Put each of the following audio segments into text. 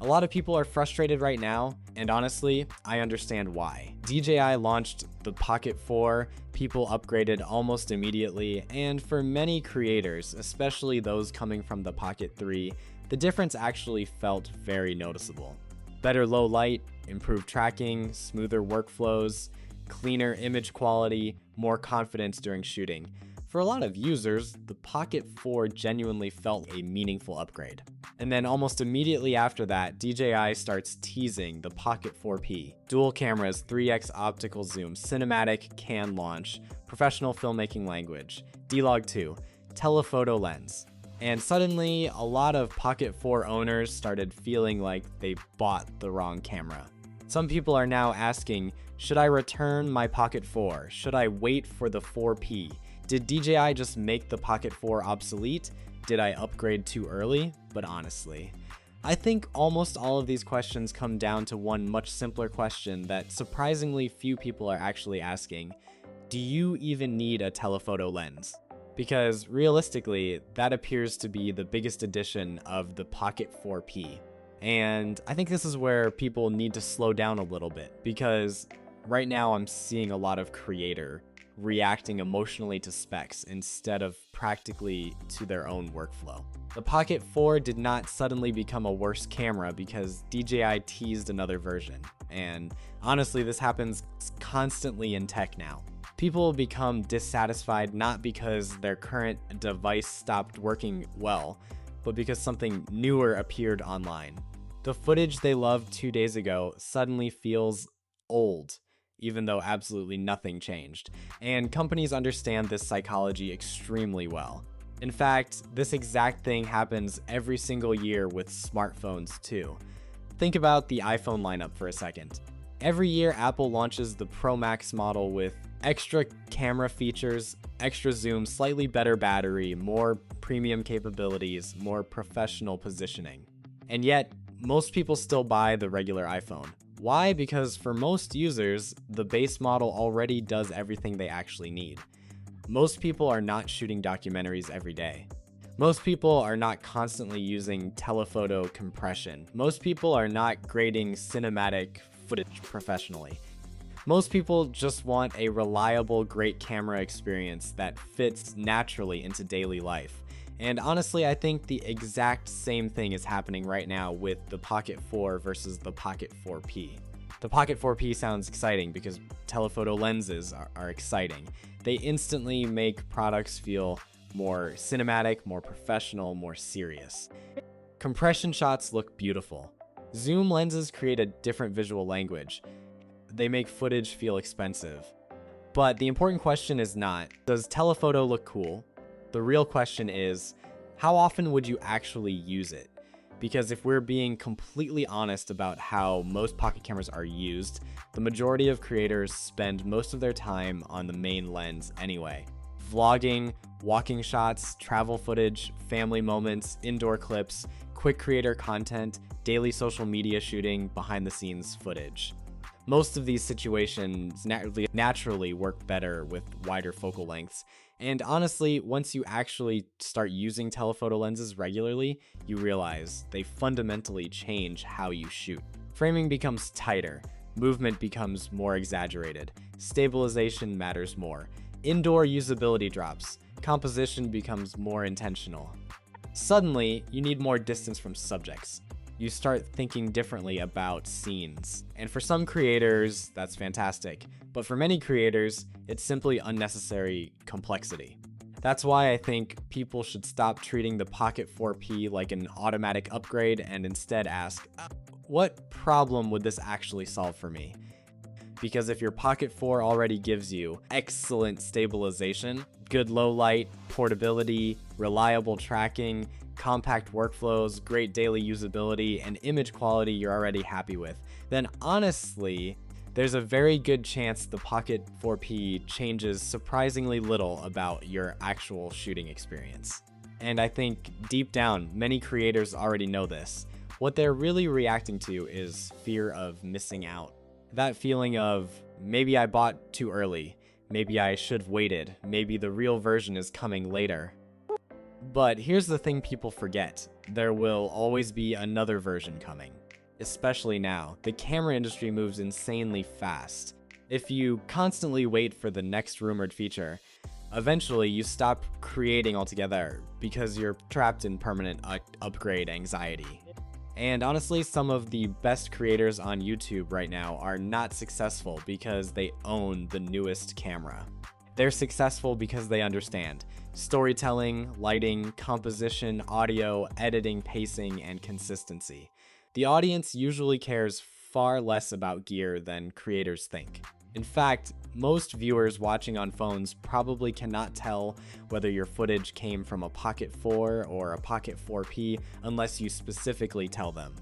A lot of people are frustrated right now, and honestly, I understand why. DJI launched the Pocket 4, people upgraded almost immediately, and for many creators, especially those coming from the Pocket 3, the difference actually felt very noticeable. Better low light, improved tracking, smoother workflows, cleaner image quality, more confidence during shooting. For a lot of users, the Pocket 4 genuinely felt a meaningful upgrade. And then almost immediately after that, DJI starts teasing the Pocket 4P. Dual cameras, 3x optical zoom, cinematic can launch, professional filmmaking language, D-Log 2, telephoto lens. And suddenly, a lot of Pocket 4 owners started feeling like they bought the wrong camera. Some people are now asking, should I return my Pocket 4? Should I wait for the 4P? Did DJI just make the Pocket 4 obsolete? Did I upgrade too early? But honestly, I think almost all of these questions come down to one much simpler question that surprisingly few people are actually asking. Do you even need a telephoto lens? Because realistically, that appears to be the biggest addition of the Pocket 4P. And I think this is where people need to slow down a little bit, because right now I'm seeing a lot of creator reacting emotionally to specs instead of practically to their own workflow. The Pocket 4 did not suddenly become a worse camera because DJI teased another version. And honestly, this happens constantly in tech now. People become dissatisfied not because their current device stopped working well, but because something newer appeared online. The footage they loved 2 days ago suddenly feels old, even though absolutely nothing changed. And companies understand this psychology extremely well. In fact, this exact thing happens every single year with smartphones too. Think about the iPhone lineup for a second. Every year, Apple launches the Pro Max model with extra camera features, extra zoom, slightly better battery, more premium capabilities, more professional positioning. And yet, most people still buy the regular iPhone. Why? Because for most users, the base model already does everything they actually need. Most people are not shooting documentaries every day. Most people are not constantly using telephoto compression. Most people are not grading cinematic footage professionally. Most people just want a reliable, great camera experience that fits naturally into daily life. And honestly, I think the exact same thing is happening right now with the Pocket 4 versus the Pocket 4P. The Pocket 4P sounds exciting because telephoto lenses are exciting. They instantly make products feel more cinematic, more professional, more serious. Compression shots look beautiful. Zoom lenses create a different visual language. They make footage feel expensive. But the important question is not, does telephoto look cool? The real question is, how often would you actually use it? Because if we're being completely honest about how most pocket cameras are used, the majority of creators spend most of their time on the main lens anyway. Vlogging, walking shots, travel footage, family moments, indoor clips, quick creator content, daily social media shooting, behind the scenes footage. Most of these situations naturally work better with wider focal lengths. And honestly, once you actually start using telephoto lenses regularly, you realize they fundamentally change how you shoot. Framing becomes tighter, movement becomes more exaggerated, stabilization matters more, indoor usability drops, composition becomes more intentional. Suddenly, you need more distance from subjects. You start thinking differently about scenes. And for some creators, that's fantastic. But for many creators, it's simply unnecessary complexity. That's why I think people should stop treating the Pocket 4P like an automatic upgrade and instead ask, what problem would this actually solve for me? Because if your Pocket 4 already gives you excellent stabilization, good low light, portability, reliable tracking, compact workflows, great daily usability, and image quality you're already happy with, then honestly, there's a very good chance the Pocket 4P changes surprisingly little about your actual shooting experience. And I think deep down, many creators already know this. What they're really reacting to is fear of missing out. That feeling of, maybe I bought too early, maybe I should have waited, maybe the real version is coming later. But here's the thing people forget. There will always be another version coming. especially now. The camera industry moves insanely fast. If you constantly wait for the next rumored feature, eventually you stop creating altogether because you're trapped in permanent upgrade anxiety. And honestly, some of the best creators on YouTube right now are not successful because they own the newest camera. They're successful because they understand storytelling, lighting, composition, audio, editing, pacing, and consistency. The audience usually cares far less about gear than creators think. In fact, most viewers watching on phones probably cannot tell whether your footage came from a Pocket 4 or a Pocket 4P unless you specifically tell them.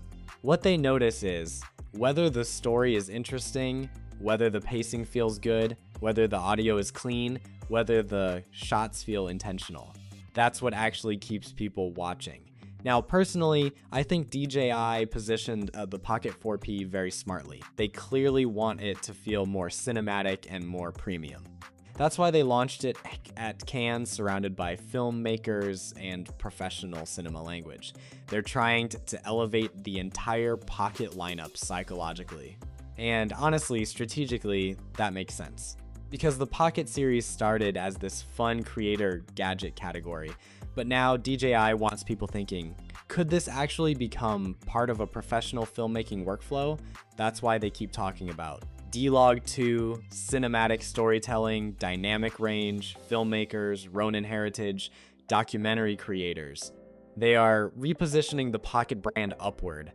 What they notice is whether the story is interesting, whether the pacing feels good, whether the audio is clean, whether the shots feel intentional. That's what actually keeps people watching. Now, personally, I think DJI positioned the Pocket 4P very smartly. They clearly want it to feel more cinematic and more premium. That's why they launched it at Cannes surrounded by filmmakers and professional cinema language. They're trying to elevate the entire Pocket lineup psychologically. And honestly, strategically, that makes sense. Because the Pocket series started as this fun creator gadget category, but now DJI wants people thinking, could this actually become part of a professional filmmaking workflow? That's why they keep talking about D-Log 2, cinematic storytelling, dynamic range, filmmakers, Ronin heritage, documentary creators. They are repositioning the Pocket brand upward.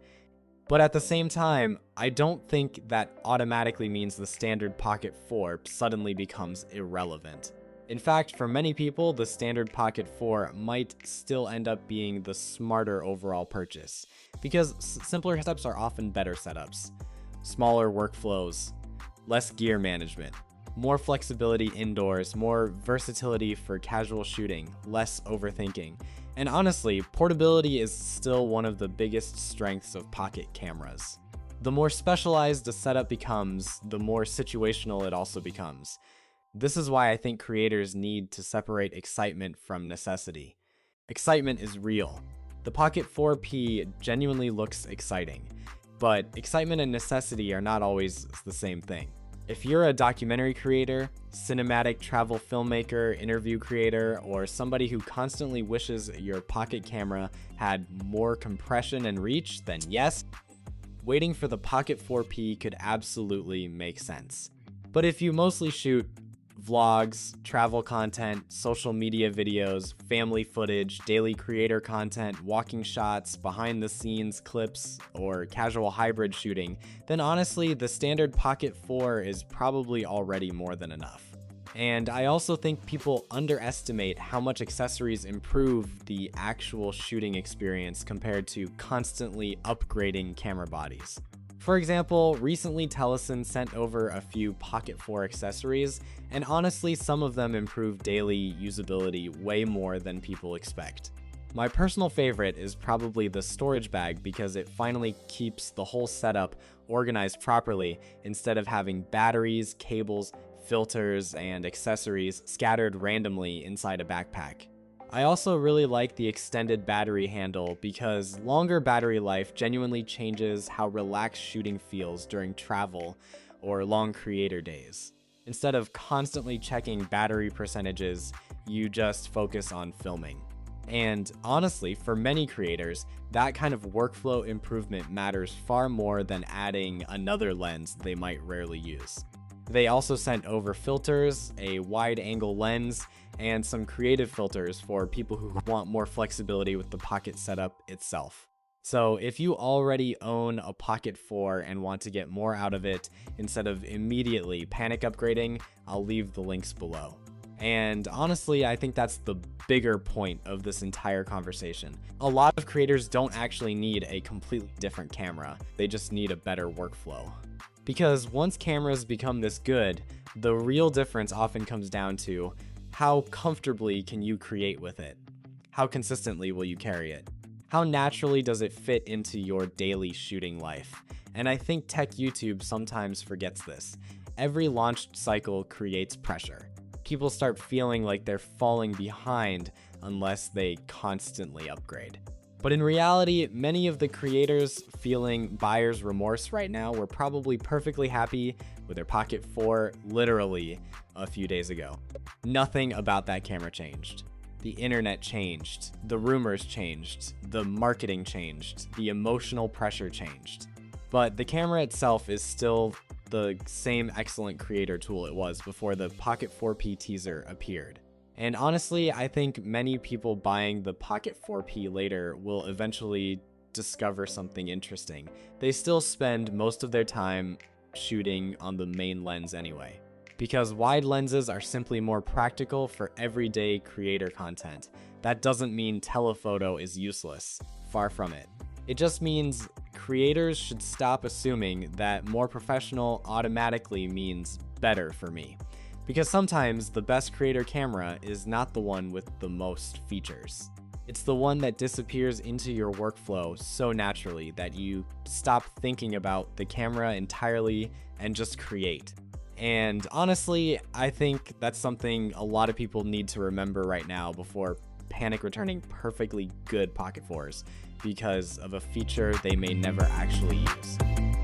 But at the same time, I don't think that automatically means the standard Pocket 4 suddenly becomes irrelevant. In fact, for many people, the standard Pocket 4 might still end up being the smarter overall purchase, because simpler setups are often better setups. Smaller workflows, less gear management, more flexibility indoors, more versatility for casual shooting, less overthinking. And honestly, portability is still one of the biggest strengths of Pocket cameras. The more specialized a setup becomes, the more situational it also becomes. This is why I think creators need to separate excitement from necessity. Excitement is real. The Pocket 4P genuinely looks exciting, but excitement and necessity are not always the same thing. If you're a documentary creator, cinematic travel filmmaker, interview creator, or somebody who constantly wishes your Pocket camera had more compression and reach, then yes, waiting for the Pocket 4P could absolutely make sense. But if you mostly shoot vlogs, travel content, social media videos, family footage, daily creator content, walking shots, behind the scenes clips, or casual hybrid shooting, then honestly, the standard Pocket 4 is probably already more than enough. And I also think people underestimate how much accessories improve the actual shooting experience compared to constantly upgrading camera bodies. For example, recently Teleson sent over a few Pocket 4 accessories, and honestly some of them improve daily usability way more than people expect. My personal favorite is probably the storage bag because it finally keeps the whole setup organized properly instead of having batteries, cables, filters, and accessories scattered randomly inside a backpack. I also really like the extended battery handle because longer battery life genuinely changes how relaxed shooting feels during travel or long creator days. Instead of constantly checking battery percentages, you just focus on filming. And honestly, for many creators, that kind of workflow improvement matters far more than adding another lens they might rarely use. They also sent over filters, a wide-angle lens, and some creative filters for people who want more flexibility with the Pocket setup itself. So if you already own a Pocket 4 and want to get more out of it instead of immediately panic upgrading, I'll leave the links below. And honestly, I think that's the bigger point of this entire conversation. A lot of creators don't actually need a completely different camera, they just need a better workflow. Because once cameras become this good, the real difference often comes down to how comfortably can you create with it? How consistently will you carry it? How naturally does it fit into your daily shooting life? And I think tech YouTube sometimes forgets this. Every launch cycle creates pressure. People start feeling like they're falling behind unless they constantly upgrade. But in reality, many of the creators feeling buyer's remorse right now were probably perfectly happy with their Pocket 4 literally a few days ago. Nothing about that camera changed. The internet changed, the rumors changed, the marketing changed, the emotional pressure changed. But the camera itself is still the same excellent creator tool it was before the Pocket 4P teaser appeared. And honestly, I think many people buying the Pocket 4P later will eventually discover something interesting. They still spend most of their time shooting on the main lens anyway, because wide lenses are simply more practical for everyday creator content. That doesn't mean telephoto is useless, far from it. It just means creators should stop assuming that more professional automatically means better for me. Because sometimes the best creator camera is not the one with the most features. It's the one that disappears into your workflow so naturally that you stop thinking about the camera entirely and just create. And honestly, I think that's something a lot of people need to remember right now before panic returning perfectly good Pocket 4s because of a feature they may never actually use.